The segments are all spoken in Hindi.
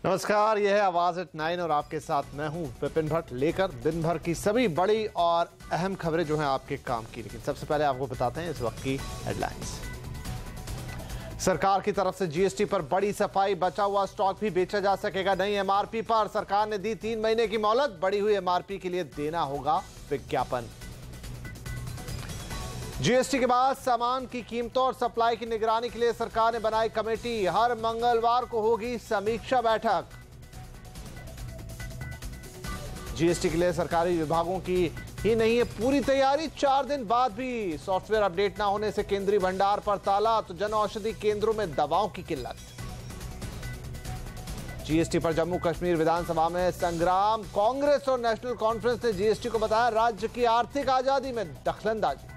नमस्कार, यह है आवाज एट 9 और आपके साथ मैं हूं विपिन भट्ट, लेकर दिन भर की सभी बड़ी और अहम खबरें जो हैं आपके काम की। लेकिन सबसे पहले आपको बताते हैं इस वक्त की हेडलाइंस। सरकार की तरफ से जीएसटी पर बड़ी सफाई, बचा हुआ स्टॉक भी बेचा जा सकेगा नई एमआरपी पर। सरकार ने दी 3 महीने की मोहलत, बढ़ी हुई एमआरपी के लिए देना होगा विज्ञापन। जीएसटी के बाद सामान की कीमतों और सप्लाई की निगरानी के लिए सरकार ने बनाई कमेटी। हर मंगलवार को होगी समीक्षा बैठक। जीएसटी के लिए सरकारी विभागों की ही नहीं है पूरी तैयारी। 4 दिन बाद भी सॉफ्टवेयर अपडेट ना होने से केंद्रीय भंडार पर ताला, तो जन औषधि केंद्रों में दवाओं की किल्लत। जीएसटी पर जम्मू कश्मीर विधानसभा में संग्राम। कांग्रेस और नेशनल कॉन्फ्रेंस ने जीएसटी को बताया राज्य की आर्थिक आजादी में दखलंदाजी।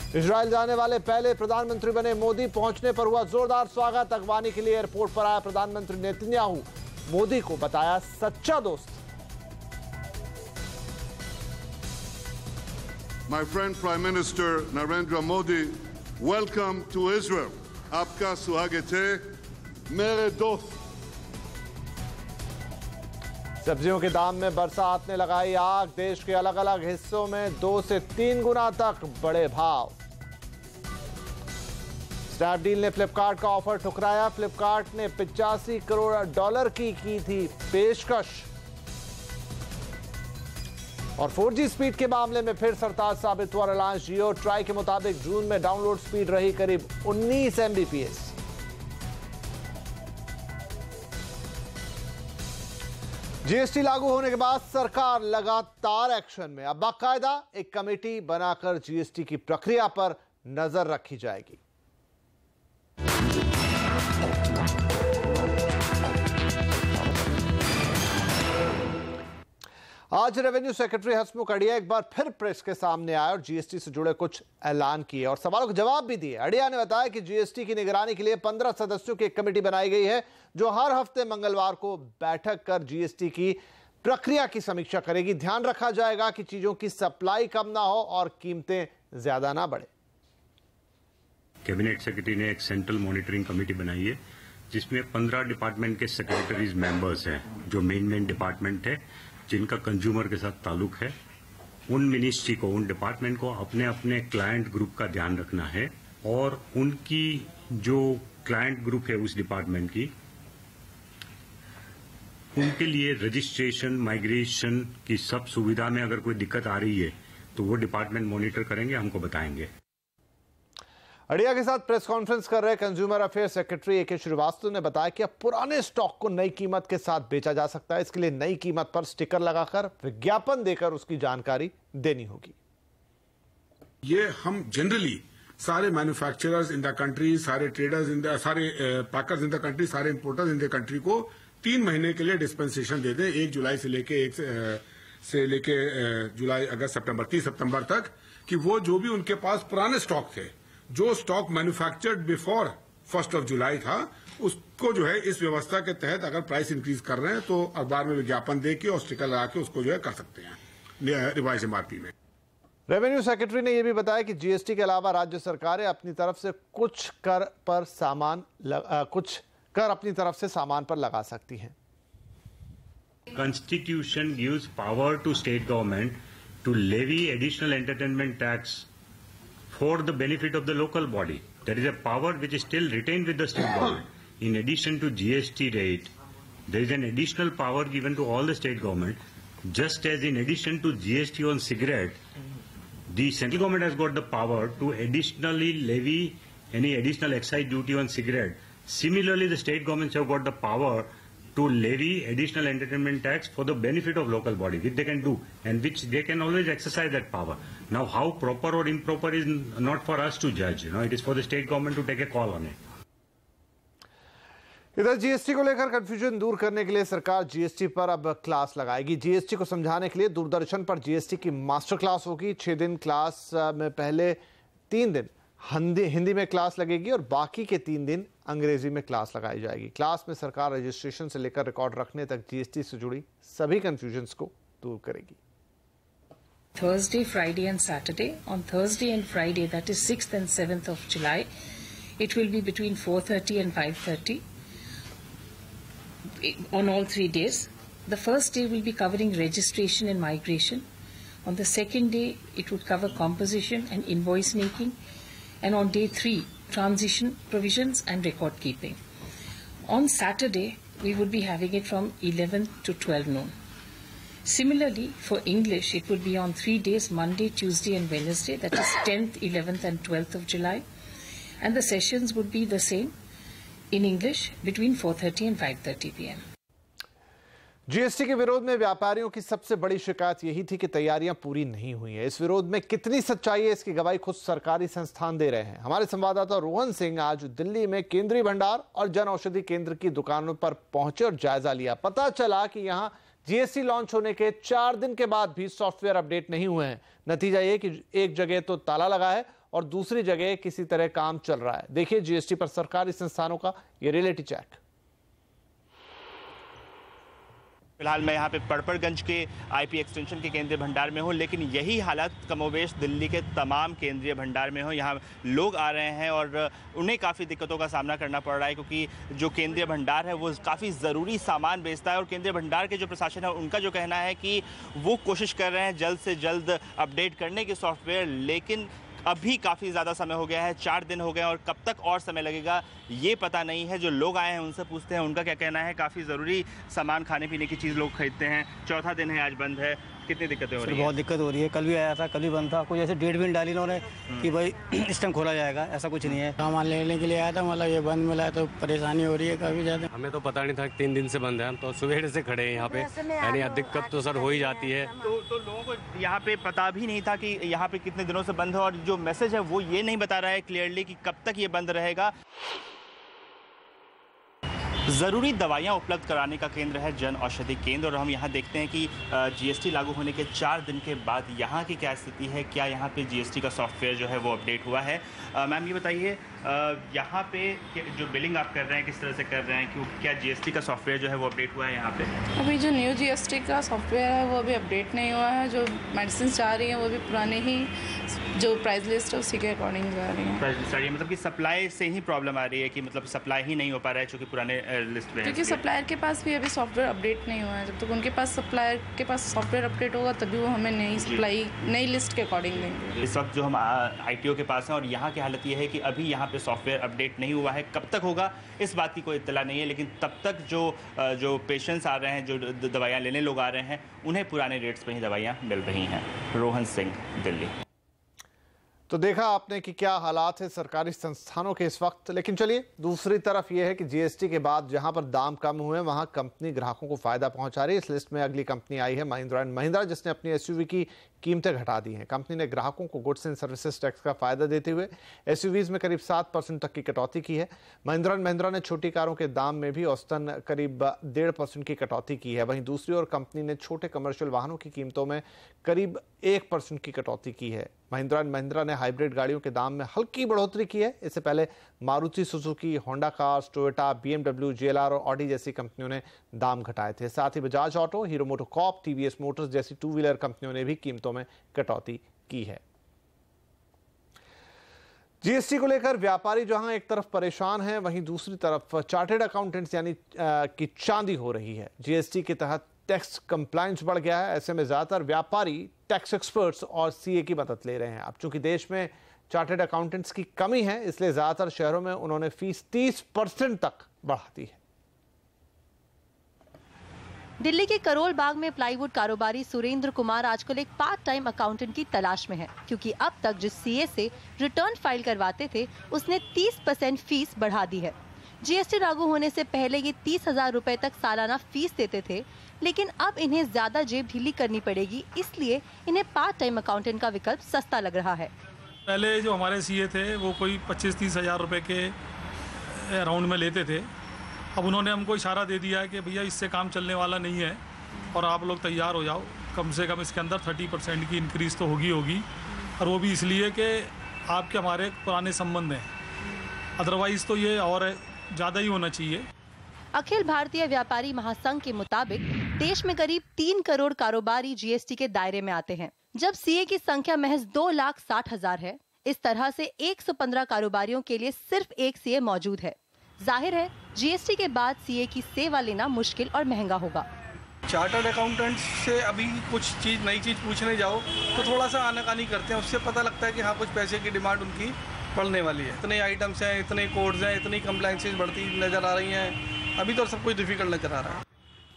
इजरायल जाने वाले पहले प्रधानमंत्री बने मोदी, पहुंचने पर हुआ जोरदार स्वागत। अगवानी के लिए एयरपोर्ट पर आया प्रधानमंत्री नेतन्याहू, मोदी को बताया सच्चा दोस्त। My friend Prime Minister Narendra Modi, welcome to Israel. आपका स्वागत है मेरे दोस्त। सब्जियों के दाम में बरसात ने लगाई आग। देश के अलग अलग हिस्सों में 2 से 3 गुना तक बढ़े भाव। स्नैपडील ने फ्लिपकार्ट का ऑफर ठुकराया। फ्लिपकार्ट ने $85 करोड़ की थी पेशकश। और 4G स्पीड के मामले में फिर सरताज साबित हुआ रिलायंस जियो। ट्राई के मुताबिक जून में डाउनलोड स्पीड रही करीब 19 MBPS। जीएसटी लागू होने के बाद सरकार लगातार एक्शन में। अब बाकायदा एक कमेटी बनाकर जीएसटी की प्रक्रिया पर नजर रखी जाएगी। आज रेवेन्यू सेक्रेटरी हसमुख अढ़िया एक बार फिर प्रेस के सामने आए और जीएसटी से जुड़े कुछ ऐलान किए और सवालों के जवाब भी दिए। अढ़िया ने बताया कि जीएसटी की निगरानी के लिए 15 सदस्यों की एक कमेटी बनाई गई है जो हर हफ्ते मंगलवार को बैठक कर जीएसटी की प्रक्रिया की समीक्षा करेगी। ध्यान रखा जाएगा कि चीजों की सप्लाई कम ना हो और कीमतें ज्यादा ना बढ़े। कैबिनेट सेक्रेटरी ने एक सेंट्रल मॉनिटरिंग कमेटी बनाई है जिसमें 15 डिपार्टमेंट के सेक्रेटरीज मेंबर्स हैं जो मेन डिपार्टमेंट है जिनका कंज्यूमर के साथ ताल्लुक है। उन मिनिस्ट्री को, उन डिपार्टमेंट को अपने अपने क्लाइंट ग्रुप का ध्यान रखना है और उनकी जो क्लाइंट ग्रुप है उस डिपार्टमेंट की, उनके लिए रजिस्ट्रेशन, माइग्रेशन की सब सुविधा में अगर कोई दिक्कत आ रही है तो वो डिपार्टमेंट मॉनिटर करेंगे, हमको बताएंगे। अढ़िया के साथ प्रेस कॉन्फ्रेंस कर रहे कंज्यूमर अफेयर सेक्रेटरी ए के श्रीवास्तव ने बताया कि अब पुराने स्टॉक को नई कीमत के साथ बेचा जा सकता है। इसके लिए नई कीमत पर स्टिकर लगाकर विज्ञापन देकर उसकी जानकारी देनी होगी। ये हम जनरली सारे मैन्युफैक्चरर्स इन द कंट्री, सारे ट्रेडर्स इन द, सारे पैकर्स इन द कंट्री, सारे इंपोर्टर्स इन द कंट्री को 3 महीने के लिए डिस्पेंसेशन दे दें। 1 जुलाई से लेके जुलाई, अगस्त, सितंबर, 30 सितंबर तक, कि वो जो भी उनके पास पुराने स्टॉक थे, जो स्टॉक मैन्युफैक्चर्ड बिफोर 1 जुलाई था, उसको जो है इस व्यवस्था के तहत अगर प्राइस इंक्रीज कर रहे हैं तो अखबार में विज्ञापन देके और स्टिकर लगा के उसको जो है कर सकते हैं रिवाइज एमआरपी में। रेवेन्यू सेक्रेटरी ने यह भी बताया कि जीएसटी के अलावा राज्य सरकारें अपनी तरफ से कुछ कर अपनी तरफ से सामान पर लगा सकती हैं। Constitution gives power to state government to levy additional entertainment tax for the benefit of the local body. There is a power which is still retained with the state government. In addition to GST rate, there is an additional power given to all the state government. Just as in addition to GST on cigarette, the central government has got the power to additionally levy any additional excise duty on cigarette. Similarly, the state governments have got the power to levy additional entertainment tax for the benefit of local body, which they can do and which they can always exercise that power. Now, how proper or improper is not for us to judge. It is for the state government to take a call on it. इधर जीएसटी को लेकर कंफ्यूजन दूर करने के लिए सरकार जीएसटी पर अब क्लास लगाएगी। जीएसटी को समझाने के लिए दूरदर्शन पर जीएसटी की मास्टर क्लास होगी। 6 दिन क्लास में पहले 3 दिन हिंदी में क्लास लगेगी और बाकी के 3 दिन अंग्रेजी में क्लास लगाई जाएगी। क्लास में सरकार रजिस्ट्रेशन से लेकर रिकॉर्ड रखने तक जीएसटी से जुड़ी सभी कंफ्यूजन्स को दूर करेगी। Thursday, Friday and Saturday. On Thursday and Friday, that is 6th and 7th of July, It will be between 4:30 and 5:30 on all 3 days. The first day will be covering registration and migration. On the second day, it would cover composition and invoice making. And on day 3, transition provisions and record keeping. On Saturday, we would be having it from 11 to 12 noon. Similarly, for English, it would be on 3 days, Monday, Tuesday and Wednesday, that is 10th, 11th and 12th of July. And the sessions would be the same in English between 4:30 and 5:30 p.m. GST के विरोध में व्यापारियों की सबसे बड़ी शिकायत यही थी कि तैयारियां पूरी नहीं हुई है। इस विरोध में कितनी सच्चाई है, इसकी गवाही खुद सरकारी संस्थान दे रहे हैं। हमारे संवाददाता रोहन सिंह आज दिल्ली में केंद्रीय भंडार और जन औषधि केंद्र की दुकानों पर पहुंचे और जायजा लिया। पता चला कि यहां जीएसटी लॉन्च होने के 4 दिन के बाद भी सॉफ्टवेयर अपडेट नहीं हुए हैं। नतीजा ये कि एक जगह तो ताला लगा है और दूसरी जगह किसी तरह काम चल रहा है। देखिए जीएसटी पर सरकारी संस्थानों का ये रियलिटी चेक। फिलहाल मैं यहाँ पे पड़पड़गंज के आईपी एक्सटेंशन के केंद्रीय भंडार में हूँ, लेकिन यही हालत कमोवेश दिल्ली के तमाम केंद्रीय भंडार में हो। यहाँ लोग आ रहे हैं और उन्हें काफ़ी दिक्कतों का सामना करना पड़ रहा है, क्योंकि जो केंद्रीय भंडार है वो काफ़ी ज़रूरी सामान बेचता है और केंद्रीय भंडार के जो प्रशासन है उनका जो कहना है कि वो कोशिश कर रहे हैं जल्द से जल्द अपडेट करने के सॉफ्टवेयर, लेकिन अभी काफ़ी ज़्यादा समय हो गया है, 4 दिन हो गए और कब तक और समय लगेगा ये पता नहीं है। जो लोग आए हैं उनसे पूछते हैं उनका क्या कहना है। काफ़ी ज़रूरी सामान, खाने पीने की चीज़ लोग खरीदते हैं। चौथा दिन है, आज बंद है। कितनी दिक्कतें हो रही हैं? बहुत दिक्कत हो रही है। कल भी आया था, कल भी बंद था। कोई ऐसे डेट भी नहीं डाली इन्होंने कि भाई इस टाइम खोला जाएगा, ऐसा कुछ नहीं है। सामान लेने के लिए आया था, मतलब ये बंद मिला है तो परेशानी हो रही है काफ़ी ज़्यादा। हमें तो पता नहीं था 3 दिन से बंद है, हम तो सुबह से खड़े हैं यहाँ पे, यानी दिक्कत तो सर हो ही जाती है। तो लोगों को यहाँ पे पता भी नहीं था कि यहाँ पे कितने दिनों से बंद है और जो मैसेज है वो ये नहीं बता रहा है क्लियरली कि कब तक ये बंद रहेगा। ज़रूरी दवाइयाँ उपलब्ध कराने का केंद्र है जन औषधि केंद्र और हम यहाँ देखते हैं कि जीएसटी लागू होने के 4 दिन के बाद यहाँ की क्या स्थिति है, क्या यहाँ पे जीएसटी का सॉफ्टवेयर जो है वो अपडेट हुआ है। मैम ये बताइए, यहाँ पे जो बिलिंग आप कर रहे हैं किस तरह से कर रहे हैं, क्यों क्या जीएसटी का सॉफ्टवेयर जो है वो अपडेट हुआ है यहाँ पे? अभी जो न्यू जीएसटी का सॉफ्टवेयर है वो अभी अपडेट नहीं हुआ है। जो मेडिसिन जा रही हैं वो भी पुराने ही जो प्राइस लिस्ट है उसी के अकॉर्डिंग जा रही है। प्राइस लिस्ट आ रही है, मतलब कि सप्लाई से ही प्रॉब्लम आ रही है कि मतलब सप्लाई ही नहीं हो पा रहा है क्योंकि पुराने लिस्ट में है। क्योंकि सप्लायर के पास भी अभी सॉफ्टवेयर अपडेट नहीं हुआ है। जब तक उनके पास सप्लायर के पास सॉफ्टवेयर अपडेट होगा तभी वो हमें नई सप्लाई नई लिस्ट के अकॉर्डिंग देंगे। इस वक्त जो हम आईटीओ के पास हैं और यहाँ की हालत ये है कि अभी यहाँ पे सॉफ्टवेयर अपडेट नहीं हुआ है। कब तक होगा इस बात की कोई इत्तला नहीं है, लेकिन तब तक जो पेशेंट्स आ रहे हैं, जो दवाइयाँ लेने लोग आ रहे हैं, उन्हें पुराने रेट्स पर ही दवाइयाँ मिल रही हैं। रोहन सिंह, दिल्ली। तो देखा आपने कि क्या हालात है सरकारी संस्थानों के इस वक्त। लेकिन चलिए दूसरी तरफ यह है कि जीएसटी के बाद जहां पर दाम कम हुए वहां कंपनी ग्राहकों को फायदा पहुंचा रही है। इस लिस्ट में अगली कंपनी आई है महिंद्रा एंड महिंद्रा, जिसने अपनी एसयूवी की कीमतें घटा दी हैं। कंपनी ने ग्राहकों को गुड्स एंड सर्विसेज टैक्स का फायदा देते हुए एसयूवीज में करीब 7% तक की कटौती की है। महिंद्रा एंड महिंद्रा ने छोटी कारों के दाम में भी औसतन करीब 1.5% की कटौती की है। वहीं दूसरी ओर कंपनी ने छोटे कमर्शियल वाहनों की कीमतों में करीब 1% की कटौती की है। महिंद्रा एंड महिंद्रा ने हाइब्रिड गाड़ियों के दाम में हल्की बढ़ोतरी की है। इससे पहले Maruti Suzuki, Honda cars, Toyota, BMW, JLR और ऑडी जैसी कंपनियों ने दाम घटाए थे। साथ ही Bajaj auto, Hero MotoCorp, TVS motors जैसी 2 व्हीलर कंपनियों ने भी कीमतों में कटौती की है। जीएसटी को लेकर व्यापारी जहां एक तरफ परेशान हैं, वहीं दूसरी तरफ चार्टर्ड अकाउंटेंट्स यानी कि चांदी हो रही है। जीएसटी के तहत टैक्स कंप्लायंस बढ़ गया है। ऐसे में ज्यादातर व्यापारी टैक्स एक्सपर्ट्स और सीए की मदद ले रहे हैं। अब चूंकि देश में चार्टर्ड अकाउंटेंट्स की कमी है, इसलिए ज्यादातर शहरों में उन्होंने फीस 30% तक बढ़ा दी है। दिल्ली के करोल बाग में प्लाईवुड कारोबारी सुरेंद्र कुमार आजकल एक पार्ट टाइम अकाउंटेंट की तलाश में है, क्योंकि अब तक जिस सीए से रिटर्न फाइल करवाते थे उसने 30% फीस बढ़ा दी है। जीएसटी लागू होने से पहले ये 30,000 रुपए तक सालाना फीस देते थे, लेकिन अब इन्हें ज्यादा जेब ढीली करनी पड़ेगी, इसलिए इन्हें पार्ट टाइम अकाउंटेंट का विकल्प सस्ता लग रहा है। पहले जो हमारे सीए थे वो कोई 25-30 हज़ार रुपए के अराउंड में लेते थे। अब उन्होंने हमको इशारा दे दिया है कि भैया इससे काम चलने वाला नहीं है और आप लोग तैयार हो जाओ, कम से कम इसके अंदर 30% की इंक्रीज़ तो होगी, और वो भी इसलिए कि आपके हमारे पुराने संबंध हैं, अदरवाइज़ तो ये और ज़्यादा ही होना चाहिए। अखिल भारतीय व्यापारी महासंघ के मुताबिक देश में करीब 3 करोड़ कारोबारी जीएसटी के दायरे में आते हैं, जब सीए की संख्या महज 2,60,000 है। इस तरह से 115 कारोबारियों के लिए सिर्फ एक सीए मौजूद है। जाहिर है जीएसटी के बाद सीए की सेवा लेना मुश्किल और महंगा होगा। चार्टर्ड अकाउंटेंट से अभी कुछ नई चीज पूछने जाओ तो थोड़ा सा आनाकानी करते हैं, उससे पता लगता है कि हाँ कुछ पैसे की डिमांड उनकी बढ़ने वाली है। इतने आइटम्स हैं, इतने कोड्स हैं, इतनी कंप्लायंसेस बढ़ती नजर आ रही हैं, अभी तो सब कुछ डिफिकल्ट नजर आ रहा है।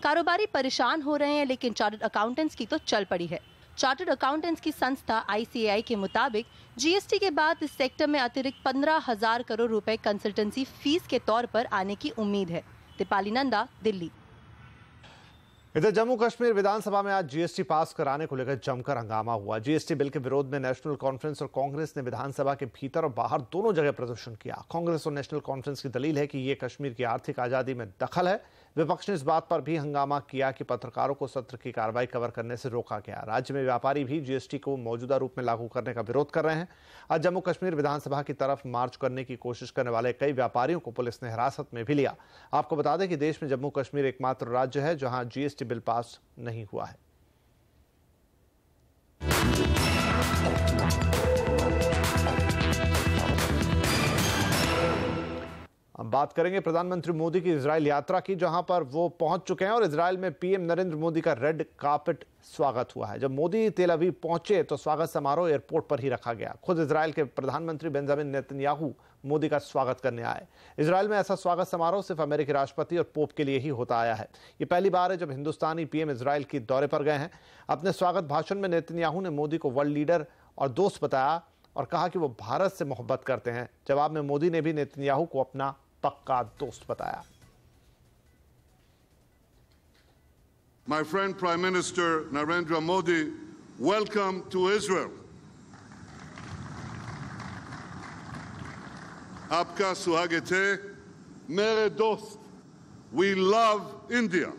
कारोबारी परेशान हो रहे हैं, लेकिन चार्टर्ड अकाउंटेंट्स की तो चल पड़ी है। चार्टर्ड अकाउंटेंट्स की संस्था ICAI के मुताबिक जीएसटी के बाद इस सेक्टर में अतिरिक्त 15,000 करोड़ रुपए कंसल्टेंसी फीस के तौर पर आने की उम्मीद है। दीपाली नंदा, दिल्ली। इधर जम्मू कश्मीर विधानसभा में आज जीएसटी पास कराने को लेकर जमकर हंगामा हुआ। जीएसटी बिल के विरोध में नेशनल कॉन्फ्रेंस और कांग्रेस ने विधानसभा के भीतर और बाहर दोनों जगह प्रदर्शन किया। कांग्रेस और नेशनल कॉन्फ्रेंस की दलील है कि ये कश्मीर की आर्थिक आजादी में दखल है। विपक्ष ने इस बात पर भी हंगामा किया कि पत्रकारों को सत्र की कार्रवाई कवर करने से रोका गया। राज्य में व्यापारी भी जीएसटी को मौजूदा रूप में लागू करने का विरोध कर रहे हैं। आज जम्मू कश्मीर विधानसभा की तरफ मार्च करने की कोशिश करने वाले कई व्यापारियों को पुलिस ने हिरासत में भी लिया। आपको बता दें कि देश में जम्मू कश्मीर एकमात्र राज्य है जहां जीएसटी बिल पास नहीं हुआ है। हम बात करेंगे प्रधानमंत्री मोदी की इजराइल यात्रा की, जहां पर वो पहुंच चुके हैं और इजराइल में पीएम नरेंद्र मोदी का रेड कार्पेट स्वागत हुआ है। जब मोदी तेल अवीव पहुंचे तो स्वागत समारोह एयरपोर्ट पर ही रखा गया। खुद इजराइल के प्रधानमंत्री बेंजामिन नेतन्याहू मोदी का स्वागत करने आए। इजराइल में ऐसा स्वागत समारोह सिर्फ अमेरिकी राष्ट्रपति और पोप के लिए ही होता आया है। ये पहली बार है जब हिंदुस्तानी पीएम इजराइल के दौरे पर गए हैं। अपने स्वागत भाषण में नेतन्याहू ने मोदी को वर्ल्ड लीडर और दोस्त बताया और कहा कि वो भारत से मोहब्बत करते हैं। जवाब में मोदी ने भी नेतन्याहू को अपना पक्का दोस्त बताया। My friend Prime Minister Narendra Modi, welcome to Israel. आपका स्वागत है मेरे दोस्त। We love India.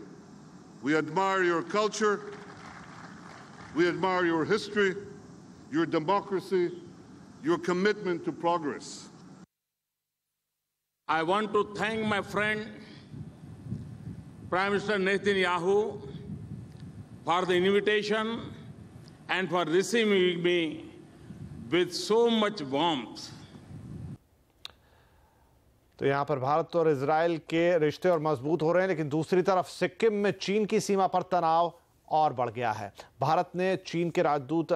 We admire your culture. We admire your history, your democracy, your commitment to progress. I want to thank my friend Prime Minister Netanyahu for the invitation and for receiving me with so much warmth. तो यहां पर भारत और इजराइल के रिश्ते और मजबूत हो रहे हैं, लेकिन दूसरी तरफ सिक्किम में चीन की सीमा पर तनाव और बढ़ गया है। भारत में चीन के राजदूत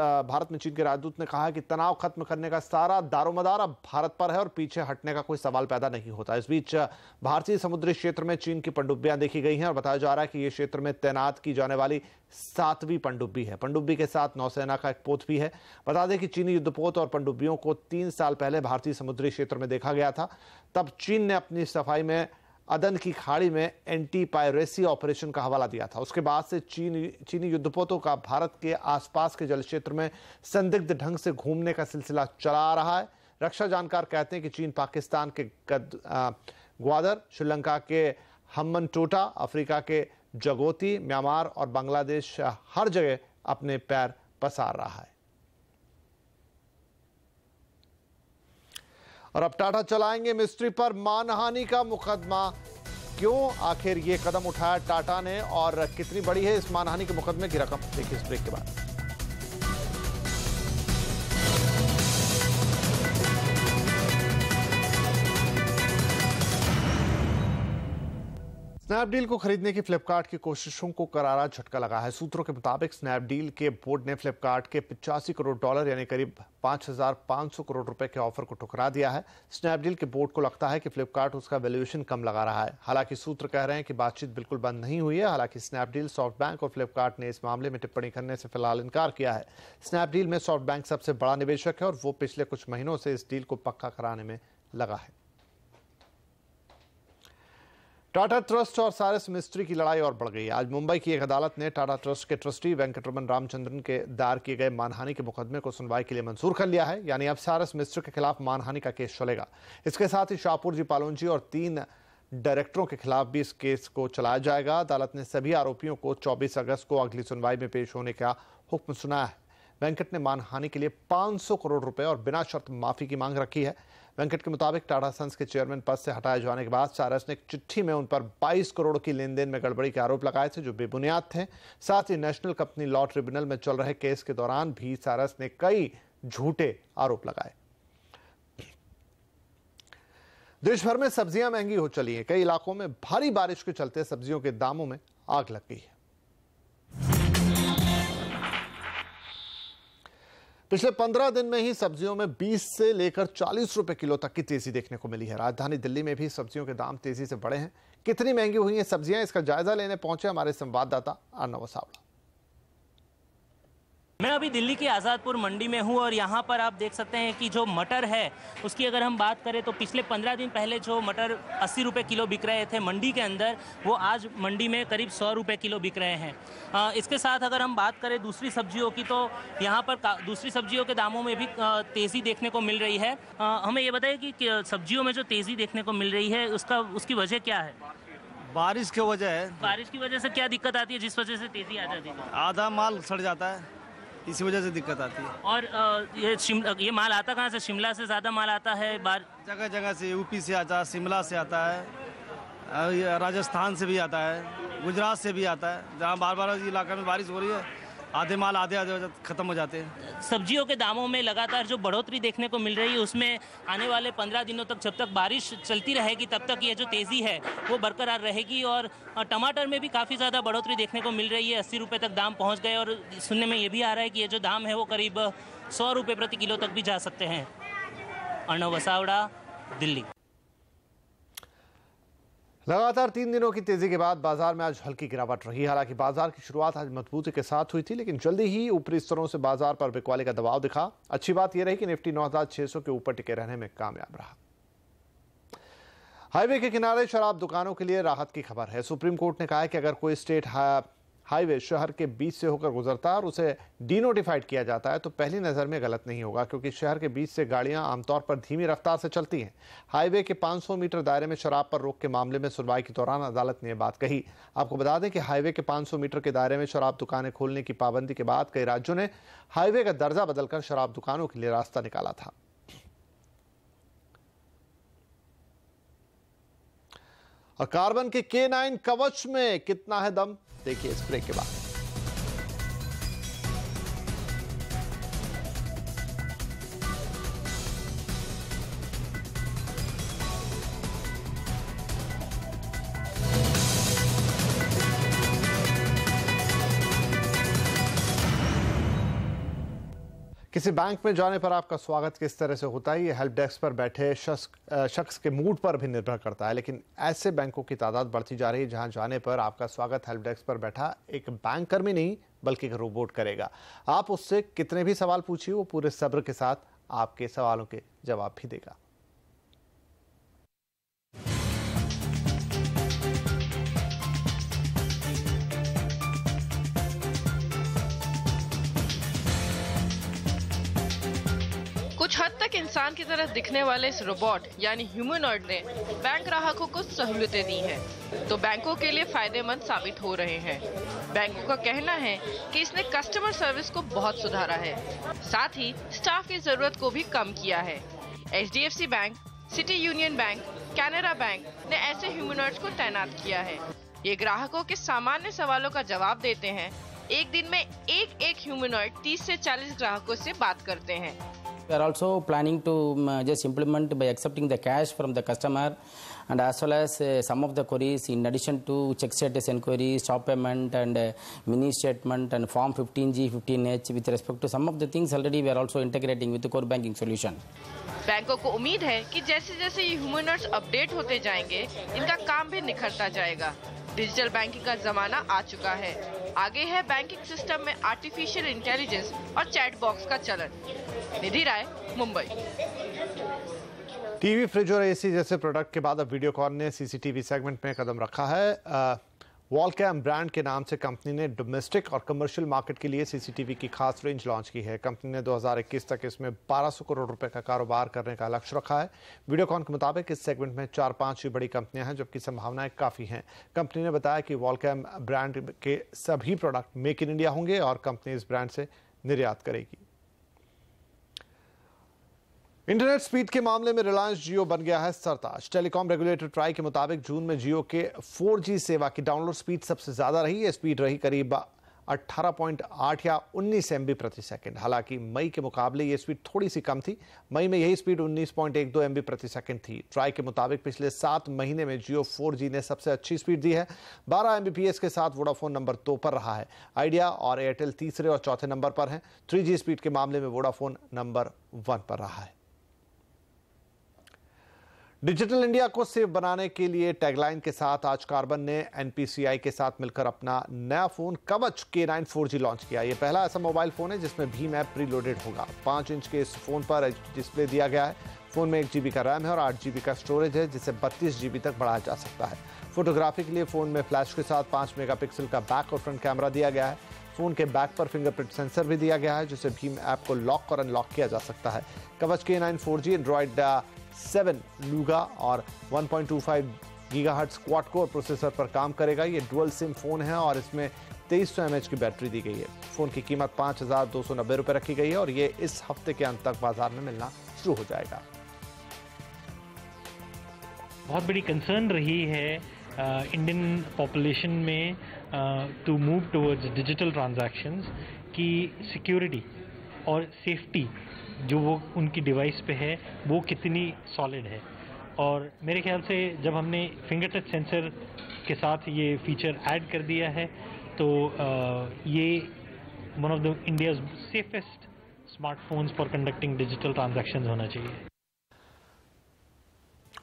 ने कहा कि तनाव खत्म करने का सारा दारोमदार अब भारत पर है और पीछे हटने का कोई सवाल पैदा नहीं होता। इस बीच भारतीय समुद्री क्षेत्र में चीन की पनडुब्बियां देखी गई हैं और बताया जा रहा है कि यह क्षेत्र में तैनात की जाने वाली 7वीं पनडुब्बी है। पनडुब्बी के साथ नौसेना का एक पोत भी है। बता दें कि चीनी युद्धपोत और पनडुब्बियों को 3 साल पहले भारतीय समुद्री क्षेत्र में देखा गया था। तब चीन ने अपनी सफाई में अदन की खाड़ी में एंटी पायरेसी ऑपरेशन का हवाला दिया था। उसके बाद से चीनी युद्धपोतों का भारत के आसपास के जल क्षेत्र में संदिग्ध ढंग से घूमने का सिलसिला चला आ रहा है। रक्षा जानकार कहते हैं कि चीन पाकिस्तान के ग्वादर, श्रीलंका के हम्बनटोटा, अफ्रीका के जगोती, म्यांमार और बांग्लादेश हर जगह अपने पैर पसार रहा है। और अब टाटा चलाएंगे मिस्ट्री पर मानहानि का मुकदमा। क्यों आखिर ये कदम उठाया टाटा ने और कितनी बड़ी है इस मानहानि के मुकदमे की रकम, देखिए इस ब्रेक के बाद। स्नैपडील को खरीदने की फ्लिपकार्ट की कोशिशों को करारा झटका लगा है। सूत्रों के मुताबिक स्नैपडील के बोर्ड ने फ्लिपकार्ट के $85 करोड़ यानी करीब 5,500 करोड़ रुपए के ऑफर को ठुकरा दिया है। स्नैपडील के बोर्ड को लगता है कि फ्लिपकार्ट उसका वैल्यूएशन कम लगा रहा है। हालांकि सूत्र कह रहे हैं कि बातचीत बिल्कुल बंद नहीं हुई है। हालांकि स्नैपडील, सॉफ्टबैंक और फ्लिपकार्ट ने इस मामले में टिप्पणी करने से फिलहाल इनकार किया है। स्नैपडील में सॉफ्टबैंक सबसे बड़ा निवेशक है और वो पिछले कुछ महीनों से इस डील को पक्का कराने में लगा है। टाटा ट्रस्ट और सारस मिस्ट्री की लड़ाई और बढ़ गई। आज मुंबई की एक अदालत ने टाटा ट्रस्ट के ट्रस्टी वेंकटरमन रामचंद्रन के दायर किए गए मानहानि के मुकदमे को सुनवाई के लिए मंजूर कर लिया है। यानी अब सारस मिस्ट्री के खिलाफ मानहानि का केस चलेगा। इसके साथ ही शाहपुर जी पालोनजी और 3 डायरेक्टरों के खिलाफ भी इस केस को चलाया जाएगा। अदालत ने सभी आरोपियों को 24 अगस्त को अगली सुनवाई में पेश होने का हुक्म सुनाया है। वेंकट ने मानहानि के लिए 500 करोड़ रुपए और बिना शर्त माफी की मांग रखी है। वेंकट के मुताबिक टाटा सन्स के चेयरमैन पद से हटाए जाने के बाद सारस ने एक चिट्ठी में उन पर 22 करोड़ की लेन देन में गड़बड़ी के आरोप लगाए थे जो बेबुनियाद थे। साथ ही नेशनल कंपनी लॉ ट्रिब्यूनल में चल रहे केस के दौरान भी सारस ने कई झूठे आरोप लगाए। देश भर में सब्जियां महंगी हो चली हैं। कई इलाकों में भारी बारिश के चलते सब्जियों के दामों में आग लग गई है। पिछले 15 दिन में ही सब्जियों में 20 से लेकर 40 रुपए किलो तक की तेजी देखने को मिली है। राजधानी दिल्ली में भी सब्जियों के दाम तेजी से बढ़े हैं। कितनी महंगी हुई हैं सब्जियां, इसका जायजा लेने पहुंचे हमारे संवाददाता अर्नव वसावड़ा। मैं अभी दिल्ली की आज़ादपुर मंडी में हूं और यहां पर आप देख सकते हैं कि जो मटर है उसकी अगर हम बात करें तो पिछले 15 दिन पहले जो मटर 80 रुपए किलो बिक रहे थे मंडी के अंदर, वो आज मंडी में करीब 100 रुपए किलो बिक रहे हैं। इसके साथ अगर हम बात करें दूसरी सब्जियों की तो यहां पर दूसरी सब्जियों के दामों में भी तेज़ी देखने को मिल रही है। हमें ये बताइए कि सब्जियों में जो तेज़ी देखने को मिल रही है उसकी वजह क्या है? बारिश की वजह है। बारिश की वजह से क्या दिक्कत आती है जिस वजह से तेज़ी आ जाती है? आधा माल सड़ जाता है, इसी वजह से दिक्कत आती है। और ये माल आता कहाँ से? शिमला से ज़्यादा माल आता है? जगह जगह से, यूपी से आता है, शिमला से आता है, राजस्थान से भी आता है, गुजरात से भी आता है। जहाँ बार बार इलाका में बारिश हो रही है, आधे माल आधे खत्म हो जाते हैं। सब्जियों के दामों में लगातार जो बढ़ोतरी देखने को मिल रही है उसमें आने वाले 15 दिनों तक, जब तक बारिश चलती रहेगी तब तक ये जो तेज़ी है वो बरकरार रहेगी। और टमाटर में भी काफ़ी ज़्यादा बढ़ोतरी देखने को मिल रही है। 80 रुपये तक दाम पहुंच गए और सुनने में ये भी आ रहा है कि ये जो दाम है वो करीब 100 रुपये प्रति किलो तक भी जा सकते हैं। अर्नव वसावड़ा, दिल्ली। लगातार 3 दिनों की तेजी के बाद बाजार में आज हल्की गिरावट रही। हालांकि बाजार की शुरुआत आज मजबूती के साथ हुई थी, लेकिन जल्दी ही ऊपरी स्तरों से बाजार पर बिकवाली का दबाव दिखा। अच्छी बात यह रही कि निफ्टी 9600 के ऊपर टिके रहने में कामयाब रहा। हाईवे के किनारे शराब दुकानों के लिए राहत की खबर है। सुप्रीम कोर्ट ने कहा है कि अगर कोई स्टेट हाईवे शहर के बीच से होकर गुजरता है और उसे डीनोटिफाइड किया जाता है तो पहली नज़र में गलत नहीं होगा, क्योंकि शहर के बीच से गाड़ियां आमतौर पर धीमी रफ्तार से चलती हैं। हाईवे के 500 मीटर दायरे में शराब पर रोक के मामले में सुनवाई के दौरान अदालत ने यह बात कही। आपको बता दें कि हाईवे के 500 मीटर के दायरे में शराब दुकानें खोलने की पाबंदी के बाद कई राज्यों ने हाईवे का दर्जा बदलकर शराब दुकानों के लिए रास्ता निकाला था। और कार्बन के K9 कवच में कितना है दम, देखिए इस ब्रेक के बाद। किसी बैंक में जाने पर आपका स्वागत किस तरह से होता है, ये हेल्प डेस्क पर बैठे शख्स के मूड पर भी निर्भर करता है। लेकिन ऐसे बैंकों की तादाद बढ़ती जा रही है जहां जाने पर आपका स्वागत हेल्प डेस्क पर बैठा एक बैंक कर्मी नहीं बल्कि एक रोबोट करेगा। आप उससे कितने भी सवाल पूछिए, वो पूरे सब्र के साथ आपके सवालों के जवाब भी देगा। कुछ हद तक इंसान की तरह दिखने वाले इस रोबोट यानी ह्यूमनॉइड ने बैंक ग्राहकों को सहूलियतें दी हैं, तो बैंकों के लिए फायदेमंद साबित हो रहे हैं। बैंकों का कहना है कि इसने कस्टमर सर्विस को बहुत सुधारा है, साथ ही स्टाफ की जरूरत को भी कम किया है। HDFC bank, city union bank, Canara bank ने ऐसे ह्यूमनॉइड्स को तैनात किया है। ये ग्राहकों के सामान्य सवालों का जवाब देते हैं। एक दिन में एक ह्यूमनॉइड 30 से 40 ग्राहकों से बात करते हैं। We are also planning to just implement by accepting the cash from the customer and as well as some of the queries in addition to check status inquiries, stop payment and mini statement and form 15G, 15H with respect to some of the things already we are also integrating with the core banking solution. बैंकों को उम्मीद है कि जैसे जैसे ये ह्यूमनॉइड्स अपडेट होते जाएंगे इनका काम भी निखरता जाएगा। डिजिटल बैंकिंग का जमाना आ चुका है। आगे है बैंकिंग सिस्टम में आर्टिफिशियल इंटेलिजेंस और चैट बॉक्स का चलन। निधि राय, मुंबई। टीवी, फ्रिज और एसी जैसे प्रोडक्ट के बाद अब वीडियोकॉन ने सीसीटीवी सेगमेंट में कदम रखा है। वॉलकैम ब्रांड के नाम से कंपनी ने डोमेस्टिक और कमर्शियल मार्केट के लिए सीसीटीवी की खास रेंज लॉन्च की है। कंपनी ने 2021 तक इसमें 1200 करोड़ रुपए का कारोबार करने का लक्ष्य रखा है। वीडियोकॉन के मुताबिक इस सेगमेंट में 4-5 ही बड़ी कंपनियां हैं, जबकि संभावनाएं काफ़ी हैं। कंपनी ने बताया कि वॉलकैम ब्रांड के सभी प्रोडक्ट मेक इन इंडिया होंगे और कंपनी इस ब्रांड से निर्यात करेगी। इंटरनेट स्पीड के मामले में रिलायंस जियो बन गया है सरताज। टेलीकॉम रेगुलेटर ट्राई के मुताबिक जून में जियो के 4G सेवा की डाउनलोड स्पीड सबसे ज्यादा रही। यह स्पीड रही करीब 18.8 या 19 MB प्रति सेकंड। हालांकि मई के मुकाबले ये स्पीड थोड़ी सी कम थी। मई में यही स्पीड 19.12 MB प्रति सेकंड थी। ट्राई के मुताबिक पिछले 7 महीने में जियो 4G ने सबसे अच्छी स्पीड दी है। 12 Mbps के साथ वोडाफोन नंबर 2 पर रहा है। आइडिया और एयरटेल तीसरे और चौथे नंबर पर हैं। 3G स्पीड के मामले में वोडाफोन नंबर 1 पर रहा है। डिजिटल इंडिया को सेफ बनाने के लिए टैगलाइन के साथ आज कार्बन ने NPCI के साथ मिलकर अपना नया फोन कवच K9 4G लॉन्च किया। यह पहला ऐसा मोबाइल फोन है जिसमें भीम ऐप प्रीलोडेड होगा। 5 इंच के इस फोन पर HD डिस्प्ले दिया गया है। फोन में 1 GB का रैम है और 8 GB का स्टोरेज है, जिसे 32 GB तक बढ़ाया जा सकता है। फोटोग्राफी के लिए फोन में फ्लैश के साथ 5 मेगापिक्सल का बैक और फ्रंट कैमरा दिया गया है। फोन के बैक पर फिंगरप्रिंट सेंसर भी दिया गया है, जिससे भीम ऐप को लॉक और अनलॉक किया जा सकता है। कवच K9 4G एंड्रॉइड 7 लूगा और 1.25 GHz क्वाड कोर प्रोसेसर पर काम करेगा। ये डुअल सिम फोन है और इसमें 2300 mAh की बैटरी दी गई है। फोन की कीमत 5,290 रुपये रखी गई है और ये इस हफ्ते के अंत तक बाजार में मिलना शुरू हो जाएगा। बहुत बड़ी कंसर्न रही है इंडियन पॉपुलेशन में to move towards digital transactions की सिक्योरिटी और सेफ्टी जो वो उनकी डिवाइस पे है वो कितनी सॉलिड है। और मेरे ख्याल से जब हमने फिंगर टच सेंसर के साथ ये फीचर ऐड कर दिया है तो ये one of the India's safest smartphones for conducting digital transactions होना चाहिए।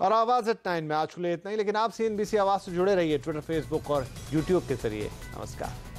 और आवाज एट 9 में आज के लिए इतना ही, लेकिन आप CNBC आवाज से जुड़े रहिए ट्विटर, फेसबुक और यूट्यूब के जरिए। नमस्कार।